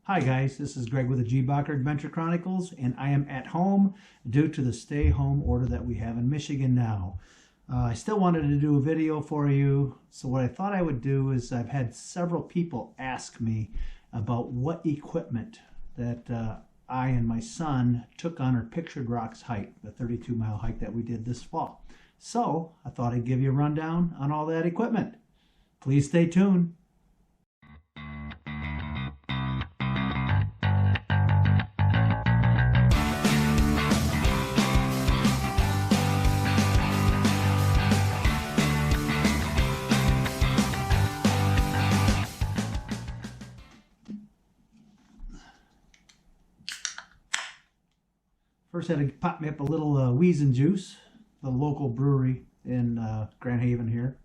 Hi guys, this is Greg with the G. Bacher Adventure Chronicles, and I am at home due to the stay-home order that we have in Michigan now. I still wanted to do a video for you, so what I thought I would do is I've had several people ask me about what equipment that I and my son took on our Pictured Rocks hike, the 32-mile hike that we did this fall. So I thought I'd give you a rundown on all that equipment. Please stay tuned. First, I had to pop me up a little Wheezin' Juice, the local brewery in Grand Haven here.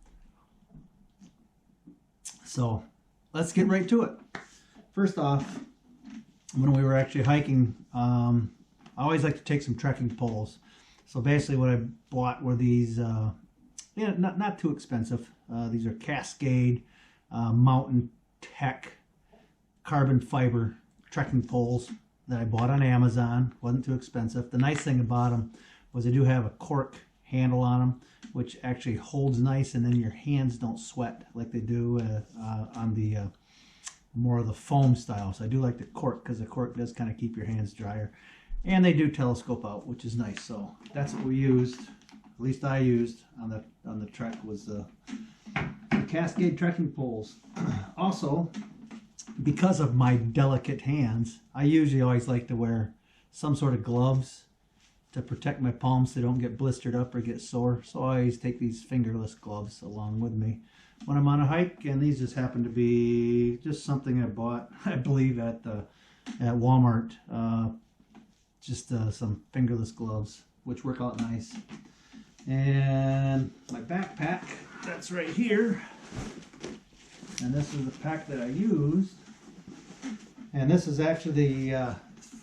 So let's get right to it. First off, when we were actually hiking, I always like to take some trekking poles. So basically what I bought were these, not too expensive. These are Cascade Mountain Tech carbon fiber trekking poles that I bought on Amazon. Wasn't too expensive. The nice thing about them was they do have a cork handle on them, which actually holds nice, and then your hands don't sweat like they do on the more of the foam style. So I do like the cork because the cork does kind of keep your hands drier, and they do telescope out, which is nice. So that's what we used. At least I used on the trek was the Cascade trekking poles. Also, because of my delicate hands, I usually always like to wear some sort of gloves to protect my palms so they don't get blistered up or get sore. So I always take these fingerless gloves along with me when I'm on a hike, and these just happen to be just something I bought, I believe, at Walmart. Just some fingerless gloves, which work out nice. And my backpack, that's right here. And this is the pack that I used. And this is actually the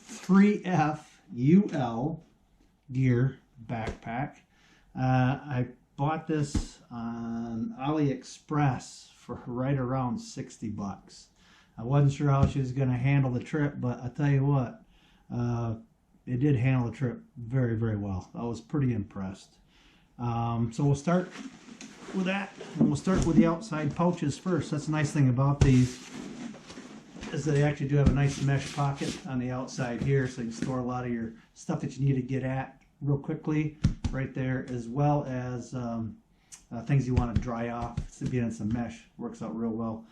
3F UL gear backpack. I bought this on AliExpress for right around 60 bucks. I wasn't sure how she was going to handle the trip, but I tell you what, it did handle the trip very, very well. I was pretty impressed. So we'll start with that, and we'll start with the outside pouches first. That's the nice thing about these, is that they actually do have a nice mesh pocket on the outside here, so you can store a lot of your stuff that you need to get at real quickly right there, as well as things you want to dry off. So being in some mesh works out real well.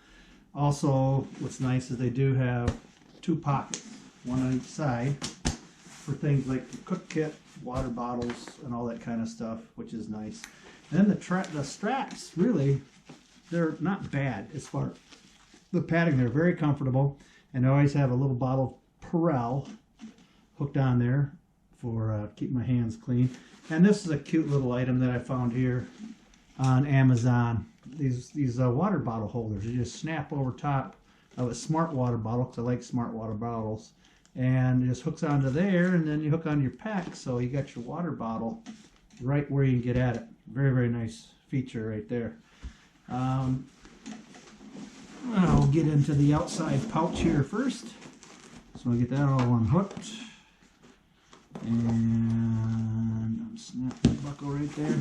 Also, what's nice is they do have two pockets, one on each side, for things like the cook kit, water bottles, and all that kind of stuff, which is nice. And then the straps, really, they're not bad as far as the padding. They're very comfortable, and I always have a little bottle of Perel hooked on there for keep my hands clean. And this is a cute little item that I found here on Amazon. These water bottle holders. You just snap over top of a smart water bottle, because I like smart water bottles, and it just hooks onto there, and then you hook on your pack, so you got your water bottle right where you can get at it. Very, very nice feature right there. I'll get into the outside pouch here first. So I'll get that all unhooked. And I'll snap the buckle right there.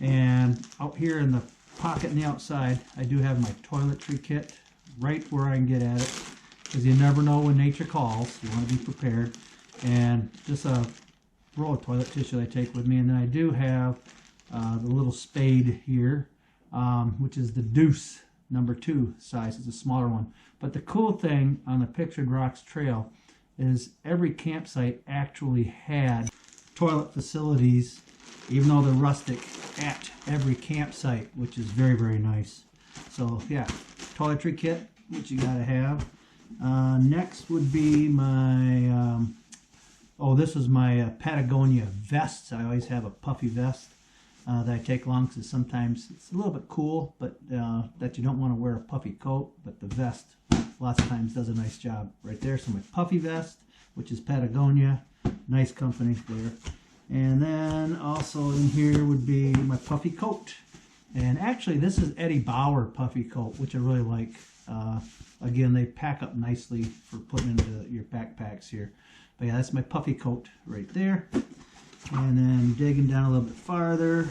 And out here in the pocket on the outside, I do have my toiletry kit right where I can get at it, because you never know when nature calls. You want to be prepared. And just a roll of toilet tissue I take with me. And then I do have the little spade here, which is the Deuce #2 size. It's a smaller one. But the cool thing on the Pictured Rocks Trail is every campsite actually had toilet facilities, even though they're rustic, at every campsite, which is very, very nice. So yeah, toiletry kit, which you gotta have. Next would be my this is my Patagonia vests. I always have a puffy vest that I take along, because sometimes it's a little bit cool, but that you don't want to wear a puffy coat, but the vest lots of times does a nice job right there. So my puffy vest, which is Patagonia, nice company there. And then also in here would be my puffy coat. And actually this is Eddie Bauer puffy coat, which I really like. Again, they pack up nicely for putting into your backpacks here. But yeah, that's my puffy coat right there. And then digging down a little bit farther,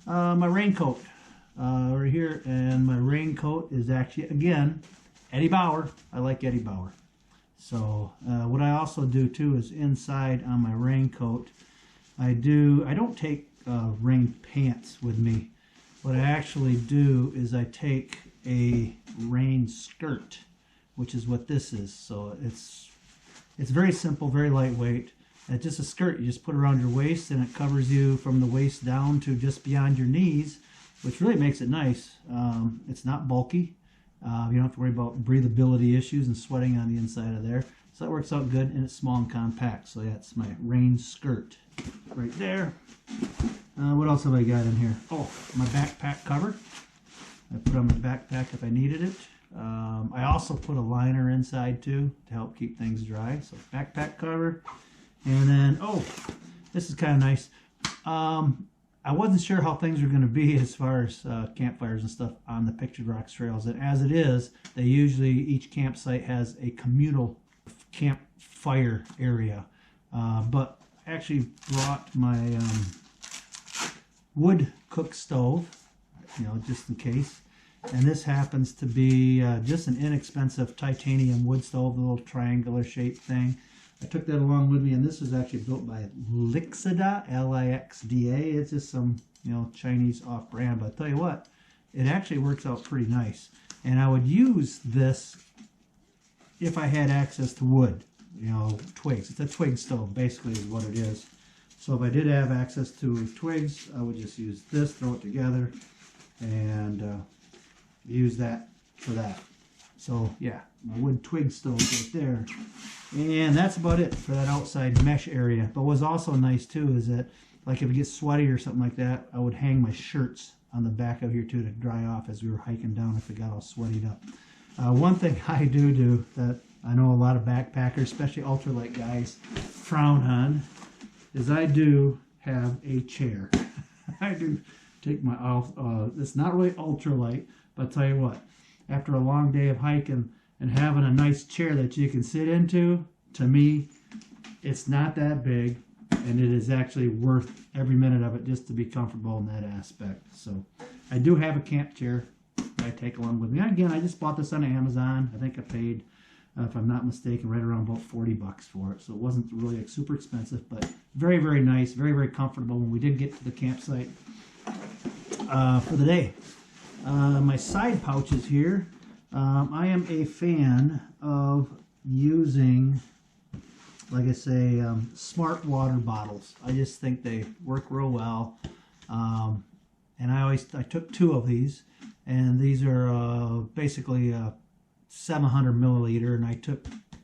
my raincoat right here. And my raincoat is actually, again, Eddie Bauer. I like Eddie Bauer. So what I also do too is inside on my raincoat, I don't take rain pants with me. What I actually do is I take a rain skirt, which is what this is. So it's very simple, very lightweight. It's just a skirt you just put around your waist, and it covers you from the waist down to just beyond your knees, which really makes it nice. It's not bulky. You don't have to worry about breathability issues and sweating on the inside of there. So that works out good, and it's small and compact. So yeah, it's my rain skirt right there. What else have I got in here? Oh, my backpack cover. I put on my backpack if I needed it. I also put a liner inside too to help keep things dry. So backpack cover. And then, oh, this is kind of nice. I wasn't sure how things were going to be as far as campfires and stuff on the Pictured Rocks trails. And as it is, they usually, each campsite has a communal campfire area. But I actually brought my wood cook stove, just in case. And this happens to be just an inexpensive titanium wood stove, a little triangular shaped thing. I took that along with me, and this was actually built by Lixda, L-I-X-D-A. It's just some, Chinese off-brand, but I'll tell you what, it actually works out pretty nice. And I would use this if I had access to wood, twigs. It's a twig stove, basically, is what it is. So if I did have access to twigs, I would just use this, throw it together, and use that for that. So yeah, my wood twig stove right there. And that's about it for that outside mesh area. But what's also nice too is that, like, if it gets sweaty or something like that, I would hang my shirts on the back of here too to dry off as we were hiking down if it got all sweated up. One thing I do that I know a lot of backpackers, especially ultralight guys, frown on is I do have a chair. I do take my it's not really ultralight, but I'll tell you what, after a long day of hiking and having a nice chair that you can sit into, to me, it's not that big, and it is actually worth every minute of it just to be comfortable in that aspect. So I do have a camp chair that I take along with me. Again, I just bought this on Amazon. I think I paid, if I'm not mistaken, right around about $40 for it. So it wasn't really super expensive, but very, very nice, very, very comfortable when we did get to the campsite for the day. My side pouches here. I am a fan of using, like I say, smart water bottles. I just think they work real well. And I took 2 of these, and these are basically 700 milliliter, and I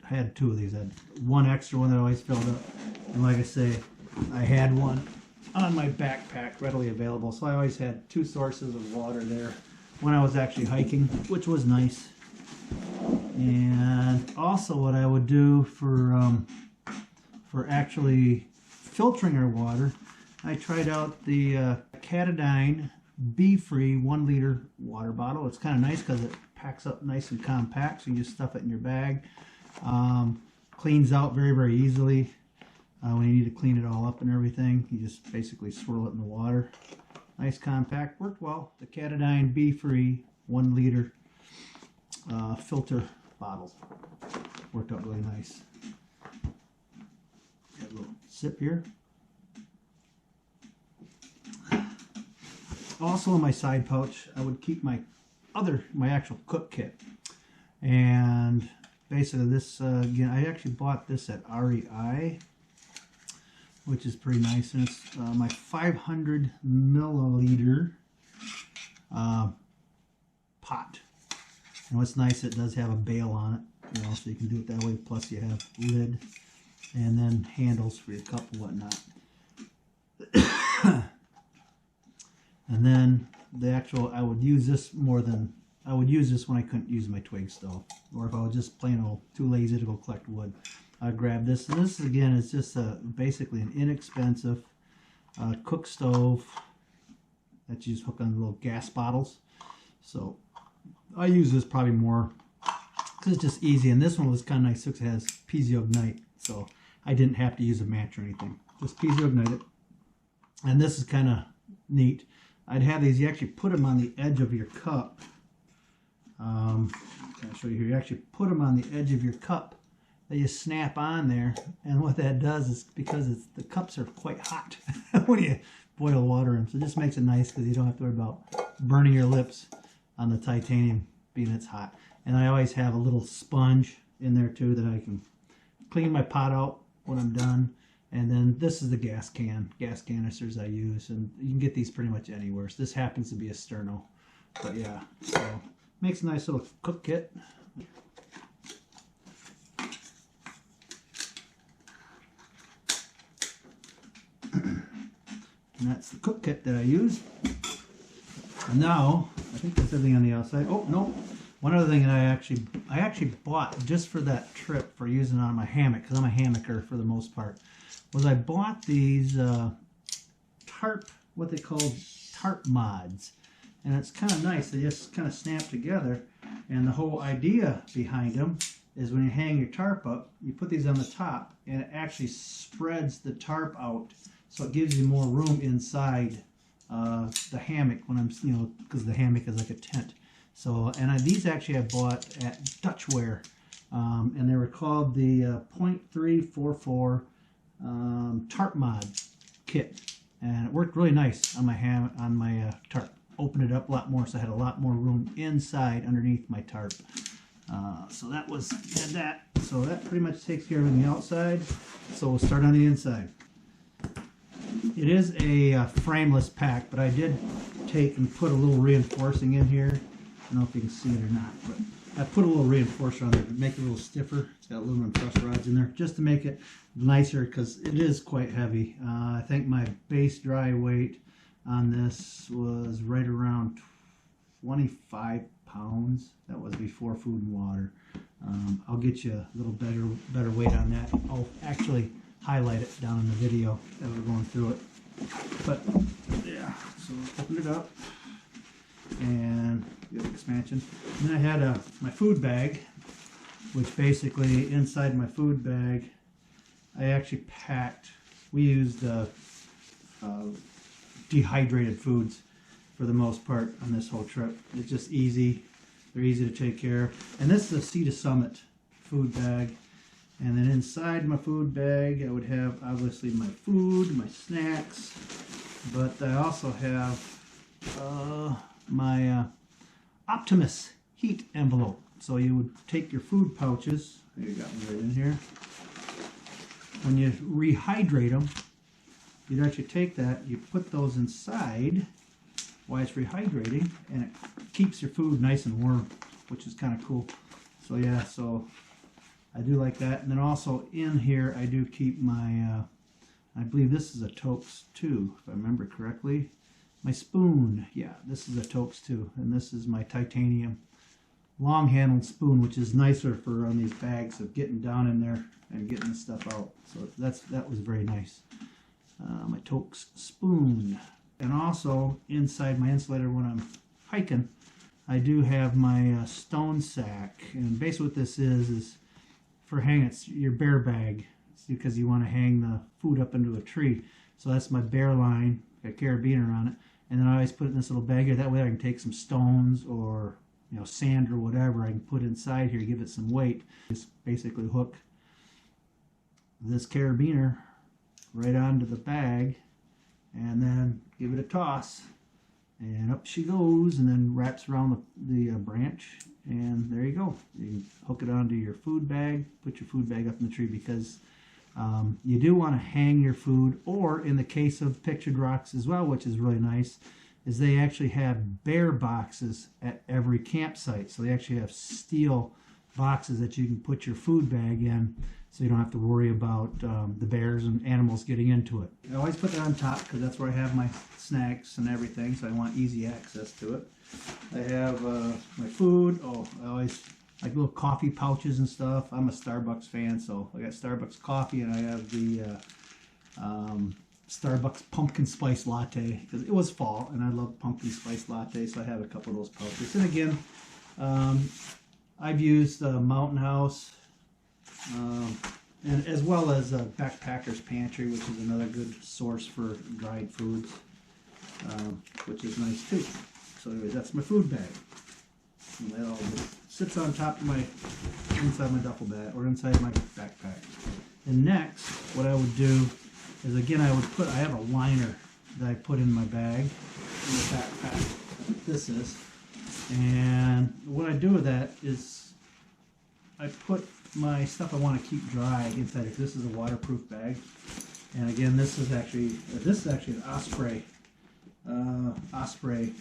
had 2 of these. I had one extra one that I always filled up, and like I say, I had one on my backpack readily available, so I always had 2 sources of water there when I was actually hiking, which was nice. And also what I would do for actually filtering our water, I tried out the Katadyn Bee-Free 1 liter water bottle. It's kind of nice because it packs up nice and compact, so you just stuff it in your bag. Cleans out very, very easily. When you need to clean it all up and everything, you just basically swirl it in the water. Nice compact, worked well. The Katadyn Bee-Free 1 liter filter bottle worked out really nice. Got a little sip here. Also in my side pouch, I would keep my actual cook kit. And basically this, again, I actually bought this at REI, which is pretty nice. And it's my 500 milliliter pot. And what's nice, it does have a bail on it, so you can do it that way. Plus you have lid and then handles for your cup and whatnot. And then the actual, I would use this when I couldn't use my twig stove, or if I was just plain old too lazy to go collect wood. I grab this, and this again is just basically an inexpensive cook stove that you just hook on little gas bottles. So I use this probably more because it's just easy. And this one was kind of nice because it has piezo ignite. So I didn't have to use a match or anything. Just piezo ignite it. And this is kind of neat. I'd have these, you actually put them on the edge of your cup. I'll show you here. You actually put them on the edge of your cup. They just snap on there. And what that does is because the cups are quite hot when you boil water in. So it just makes it nice because you don't have to worry about burning your lips on the titanium being it's hot. And I always have a little sponge in there too that I can clean my pot out when I'm done. And then this is the gas canisters I use, and you can get these pretty much anywhere. So this happens to be a sterno, but yeah, so makes a nice little cook kit. And that's the cook kit that I use. And now I think that's everything on the outside. Oh no, one other thing that I actually bought just for that trip for using on my hammock, because I'm a hammocker for the most part, was I bought these tarp, what they call tarp mods. And it's kind of nice. They just kind of snap together. And the whole idea behind them is when you hang your tarp up, you put these on the top, and it actually spreads the tarp out. So it gives you more room inside the hammock when I'm, because the hammock is like a tent. So, and these actually I bought at Dutchware. And they were called the .344 tarp mod kit, and it worked really nice on my tarp. Opened it up a lot more, so I had a lot more room inside underneath my tarp. So that had that. So that pretty much takes care of everything outside. So we'll start on the inside. It is a frameless pack, but I did take and put a little reinforcing in here. I don't know if you can see it or not, but I put a little reinforcer on there to make it a little stiffer. It's got aluminum truss rods in there just to make it nicer because it is quite heavy. I think my base dry weight on this was right around 25 pounds. That was before food and water. I'll get you a little better weight on that. I'll actually highlight it down in the video as we're going through it. But yeah, so open it up and get expansion. And then I had my food bag, which basically inside my food bag I actually packed. We used dehydrated foods for the most part on this whole trip. It's just easy. They're easy to take care of. And this is a Sea to Summit food bag. And then inside my food bag I would have obviously my food, my snacks, but I also have my Optimus heat envelope. So you would take your food pouches, you got one right in here. When you rehydrate them, you'd actually take that, you put those inside while it's rehydrating, and it keeps your food nice and warm, which is kind of cool. So yeah, so I do like that. And then also in here I do keep my, I believe this is a Tokes too, if I remember correctly. My spoon, yeah, this is a Tokes too, and this is my titanium long-handled spoon, which is nicer for on these bags of getting down in there and getting the stuff out. So that was very nice. My Tokes spoon, and also inside my insulator when I'm hiking, I do have my stone sack, and basically what this is for hanging your bear bag, because you want to hang the food up into a tree. So that's my bear line, got a carabiner on it, and then I always put it in this little bag here. That way I can take some stones or sand or whatever I can put inside here, give it some weight. Just basically hook this carabiner right onto the bag and then give it a toss, and up she goes, and then wraps around the branch, and there you go. You can hook it onto your food bag, put your food bag up in the tree, because you do want to hang your food, or in the case of Pictured Rocks as well, which is really nice, is they actually have bear boxes at every campsite. So they actually have steel boxes that you can put your food bag in, so you don't have to worry about the bears and animals getting into it. I always put that on top because that's where I have my snacks and everything, so I want easy access to it. I have my food. I always like little coffee pouches and stuff. I'm a Starbucks fan, so I got Starbucks coffee, and I have the Starbucks pumpkin spice latte, because it was fall and I love pumpkin spice latte, so I have a couple of those pouches. And again, I've used Mountain House, and as well as Backpacker's Pantry, which is another good source for dried foods, which is nice too. So anyway, that's my food bag. And that all sits on top of my, inside my duffel bag, or inside my backpack. And next, what I would do is, again, I have a liner that I put in my bag, in the backpack, like this is. And what I do with that is I put my stuff I want to keep dry inside it. This is a waterproof bag. And again, this is actually an Osprey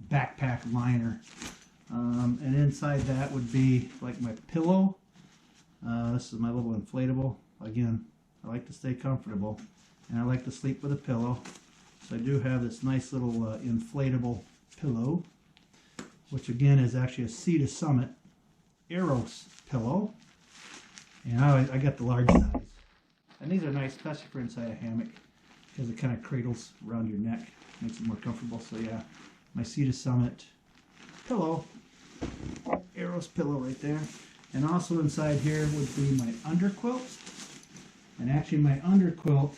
backpack liner. And inside that would be like my pillow. This is my little inflatable. Again, I like to stay comfortable, and I like to sleep with a pillow. So I do have this nice little inflatable pillow, which again is actually a Sea to Summit Eros pillow. And I got the large size. And these are nice, especially for inside a hammock, because it kind of cradles around your neck, makes it more comfortable. So yeah, my Sea to Summit pillow, Eros pillow right there. And also inside here would be my underquilt. And actually my underquilt,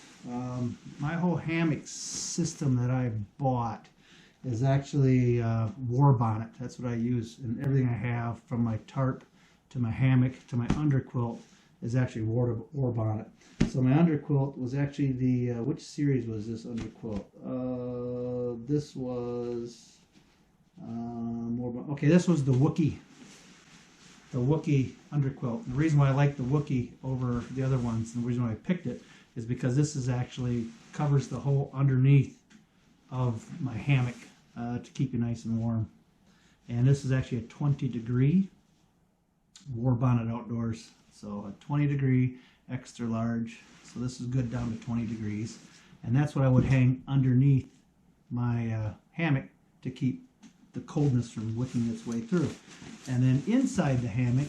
my whole hammock system that I bought is actually war bonnet. That's what I use, and everything I have from my tarp to my hammock to my underquilt is actually war bonnet. So my underquilt was actually the, which series was this underquilt? This was, okay, this was the Wookiee underquilt. And the reason why I like the Wookiee over the other ones, and the reason why I picked it, is because this is actually covers the whole underneath of my hammock to keep you nice and warm. And this is actually a 20-degree war bonnet outdoors. So a 20-degree extra large. So this is good down to 20 degrees. And that's what I would hang underneath my hammock to keep the coldness from wicking its way through. And then inside the hammock,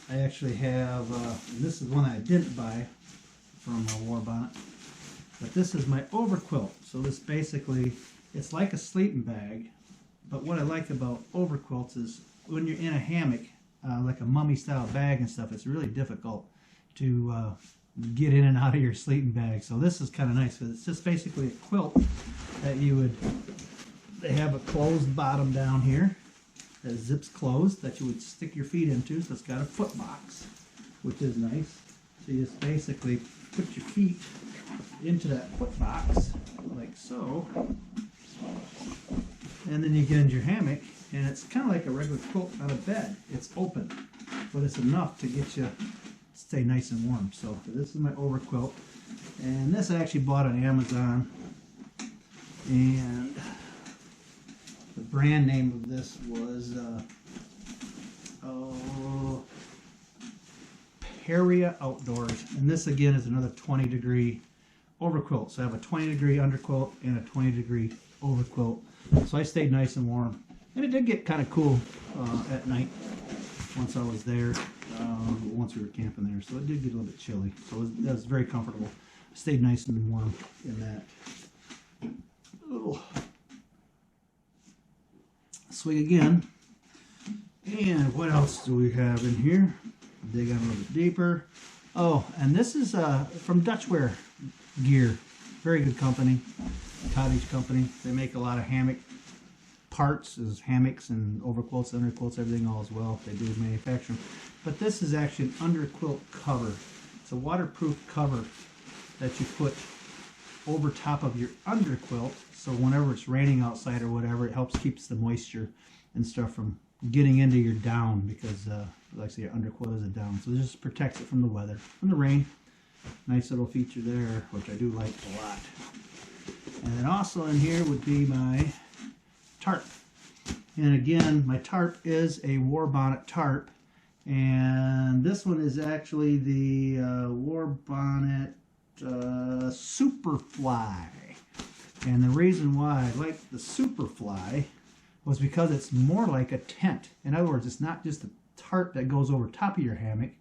I actually have, and this is one I didn't buy from War Bonnet, but this is my overquilt. So this basically, it's like a sleeping bag, but what I like about overquilts is when you're in a hammock, like a mummy style bag and stuff, it's really difficult to get in and out of your sleeping bag. So this is kind of nice, because it's just basically a quilt that you would, they have a closed bottom down here that zips closed that you would stick your feet into. So it's got a foot box, which is nice. So you just basically put your feet into that foot box like so, and then you get into your hammock, and it's kind of like a regular quilt on a bed. It's open, but it's enough to get you stay nice and warm. So this is my overquilt, and this I actually bought on Amazon, and the brand name of this was Peria Outdoors, and this again is another 20-degree overquilt. So I have a 20-degree underquilt and a 20-degree overquilt. So I stayed nice and warm, and it did get kind of cool at night once I was there. Once we were camping there, so it did get a little bit chilly. So that was very comfortable. I stayed nice and warm in that. Ooh. Swing again. And what else do we have in here? Dig in a little bit deeper. Oh, and this is from Dutchware Gear. Very good company, cottage company. They make a lot of hammock parts, as hammocks and overquilts, underquilts, everything all as well. They do manufacturing. But this is actually an underquilt cover. It's a waterproof cover that you put over top of your underquilt, so whenever it's raining outside or whatever, it helps keeps the moisture and stuff from getting into your down, because like I say, your underquilt is a down, so it just protects it from the weather, from the rain. Nice little feature there, which I do like a lot. And then also in here would be my tarp. And again, my tarp is a War Bonnet tarp, and this one is actually the War Bonnet Superfly. And the reason why I like the Superfly was because it's more like a tent. In other words, it's not just a tarp that goes over top of your hammock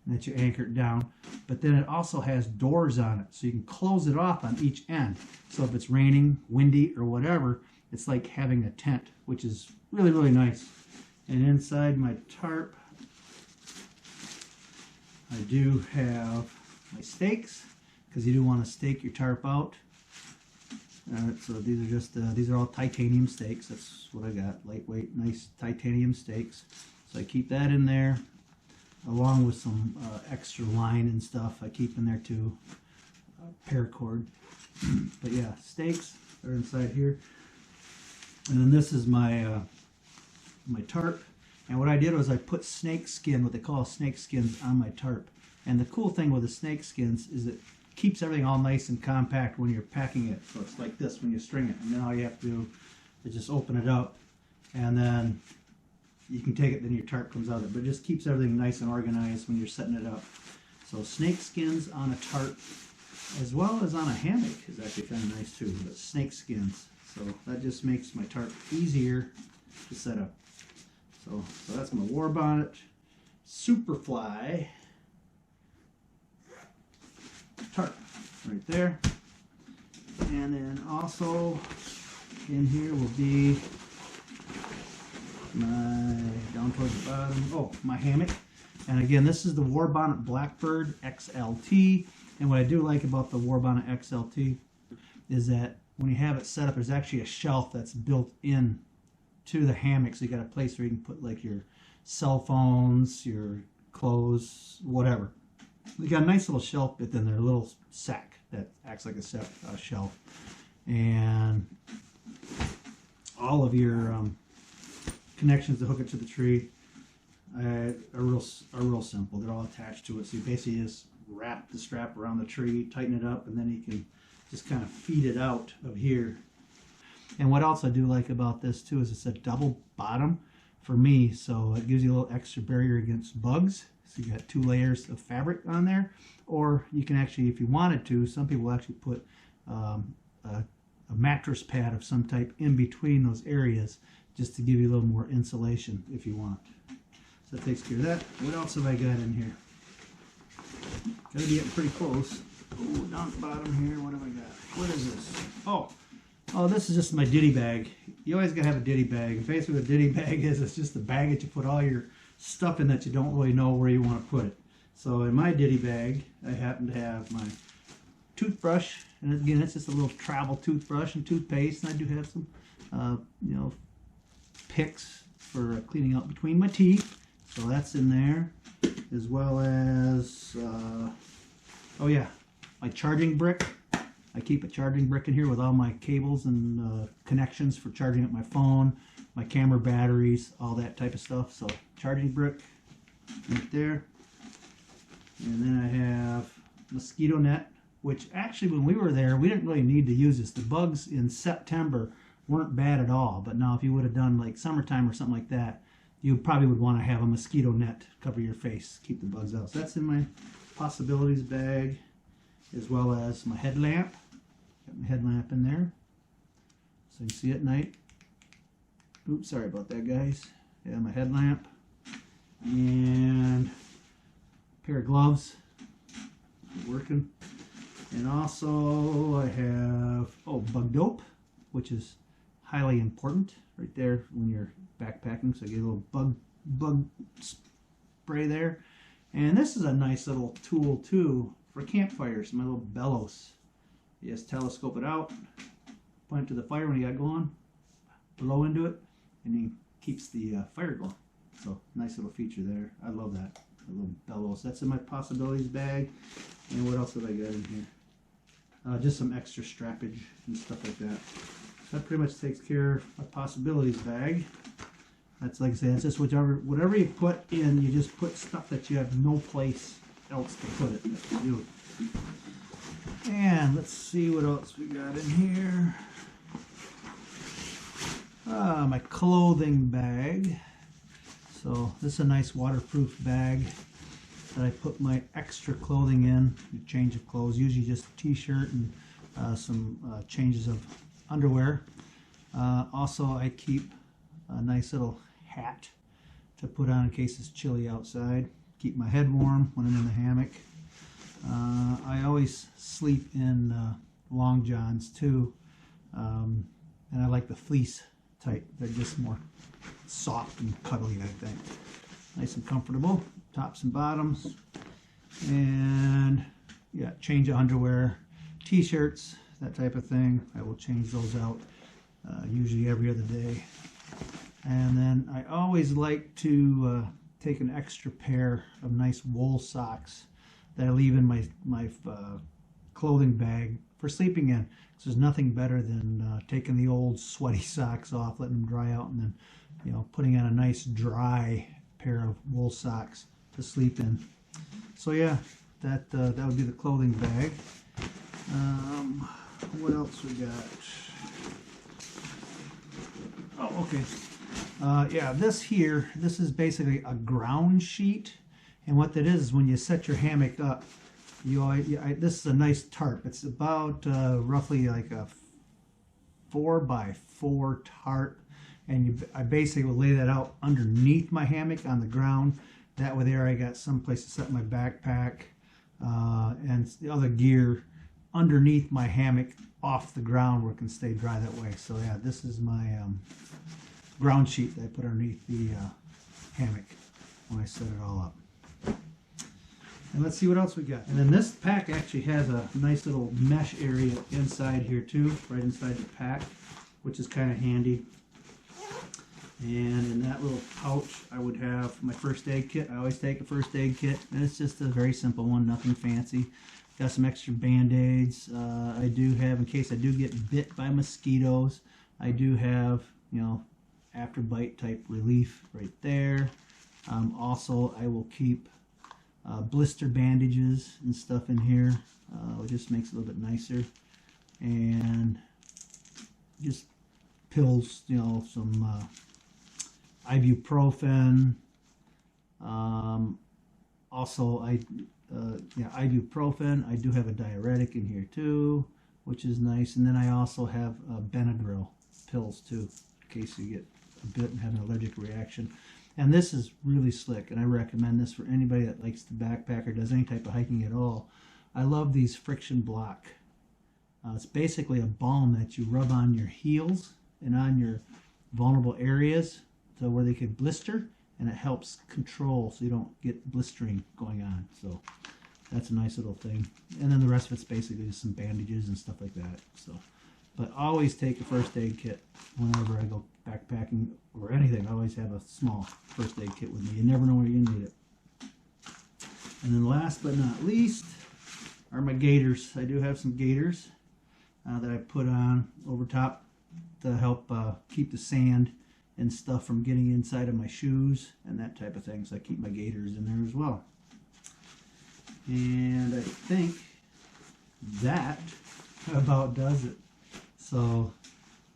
and that you anchor it down, but then it also has doors on it, so you can close it off on each end. So if it's raining, windy, or whatever, it's like having a tent, which is really, really nice. And inside my tarp, I do have my stakes, because you do want to stake your tarp out. So these are just, these are all titanium stakes. That's what I got, lightweight, nice titanium stakes. So I keep that in there, along with some extra line and stuff I keep in there too, paracord. But yeah, stakes are inside here. And then this is my my tarp. And what I did was I put snake skin, what they call snake skins, on my tarp. And the cool thing with the snake skins is it keeps everything all nice and compact when you're packing it. So it's like this when you string it. And then all you have to do is just open it up, and then you can take it, then your tarp comes out of it. But it just keeps everything nice and organized when you're setting it up. So snake skins on a tarp, as well as on a hammock, is actually kind of nice too. But snake skins. So that just makes my tarp easier to set up. So that's my war bonnet, Superfly tarp right there. And then also in here will be my, down towards the bottom, my hammock. And again, this is the War Bonnet Blackbird XLT. And what I do like about the War Bonnet XLT is that when you have it set up, there's actually a shelf that's built in to the hammock, so you got a place where you can put like your cell phones, your clothes, whatever. You got a nice little shelf bit in there, a little sack that acts like a shelf, and all of your connections to hook it to the tree are real simple. They're all attached to it, so you basically just wrap the strap around the tree, tighten it up, and then you can just kind of feed it out of here. And what else I do like about this too is it's a double bottom for me, so it gives you a little extra barrier against bugs. So you got 2 layers of fabric on there, or you can actually, if you wanted to, some people actually put a mattress pad of some type in between those areas just to give you a little more insulation if you want. So that takes care of that. What else have I got in here? Gotta be getting pretty close. Oh, down at the bottom here, what have I got? What is this? Oh, this is just my ditty bag. You always gotta have a ditty bag. And basically what a ditty bag is, it's just a bag that you put all your stuff in that you don't really know where you want to put it. So in my ditty bag, I happen to have my toothbrush, and again, it's just a little travel toothbrush and toothpaste, and I do have some, picks for cleaning out between my teeth. So that's in there, as well as, my charging brick. I keep a charging brick in here with all my cables and connections for charging up my phone, my camera batteries, all that type of stuff. So charging brick right there. And then I have mosquito net, which actually when we were there, we didn't really need to use this. The bugs in September weren't bad at all. But now if you would have done like summertime or something like that, you probably would want to have a mosquito net cover your face, keep the bugs out. So that's in my possibilities bag, as well as my headlamp. Got my headlamp in there, so you can see at night. Oops, sorry about that, guys. Yeah, my headlamp. And a pair of gloves. Working. And also I have, bug dope, which is highly important right there when you're backpacking. So I get a little bug spray there. And this is a nice little tool too for campfires, my little bellows. You just telescope it out, point it to the fire when you got going, blow into it, and it keeps the fire going. So nice little feature there. I love that. A little bellows. That's in my possibilities bag. And what else have I got in here? Just some extra strappage and stuff like that. That pretty much takes care of my possibilities bag. That's like I said, it's just whatever you put in, you just put stuff that you have no place else to put it. And let's see what else we got in here. My clothing bag. So this is a nice waterproof bag that I put my extra clothing in, change of clothes, usually just a t-shirt and some changes of underwear. Also I keep a nice little hat to put on in case it's chilly outside. Keep my head warm when I'm in the hammock. I always sleep in long johns too, and I like the fleece tight. They're just more soft and cuddly, I think. Nice and comfortable, tops and bottoms. And yeah, change of underwear, t-shirts, that type of thing. I will change those out usually every other day. And then I always like to take an extra pair of nice wool socks that I leave in my clothing bag for sleeping in. So there's nothing better than taking the old sweaty socks off, letting them dry out, and then, you know, putting on a nice dry pair of wool socks to sleep in. So yeah, that would be the clothing bag. What else we got? Oh, okay. Yeah, this is basically a ground sheet, and what that is when you set your hammock up, this is a nice tarp. It's about roughly like a 4x4 tarp, and I basically will lay that out underneath my hammock on the ground. That way there I got some place to set my backpack and the other gear underneath my hammock off the ground where it can stay dry that way. So yeah, this is my ground sheet that I put underneath the hammock when I set it all up. And let's see what else we got. And then this pack actually has a nice little mesh area inside here too, right inside the pack, which is kind of handy. And in that little pouch, I would have my first aid kit. I always take a first aid kit, and it's just a very simple one, nothing fancy. Got some extra band-aids. I do have, in case I do get bit by mosquitoes, I do have, you know, after bite type relief right there. Also, I will keep blister bandages and stuff in here. It just makes it a little bit nicer. And just pills, you know, some ibuprofen. Also, ibuprofen. I do have a diuretic in here too, which is nice. And then I also have Benadryl pills too, in case you get a bit and have an allergic reaction. And this is really slick, and I recommend this for anybody that likes to backpack or does any type of hiking at all. I love these friction block. It's basically a balm that you rub on your heels and on your vulnerable areas to where they could blister, and it helps control so you don't get blistering going on. So that's a nice little thing. And then the rest of it's basically just some bandages and stuff like that. So, but always take a first aid kit whenever I go backpacking or anything. I always have a small first aid kit with me. You never know where you're gonna need it. And then last but not least are my gaiters. I do have some gaiters that I put on over top to help keep the sand and stuff from getting inside of my shoes and that type of thing. So I keep my gaiters in there as well. And I think that about does it. So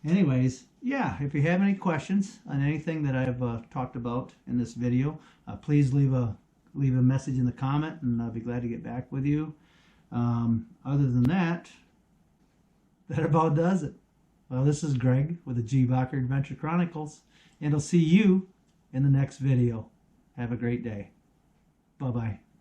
anyways, yeah, if you have any questions on anything that I've talked about in this video, please leave a message in the comment, and I'll be glad to get back with you. Other than that about does it. Well, this is Greg with the G. Bacher Adventure Chronicles, and I'll see you in the next video. Have a great day. Bye-bye.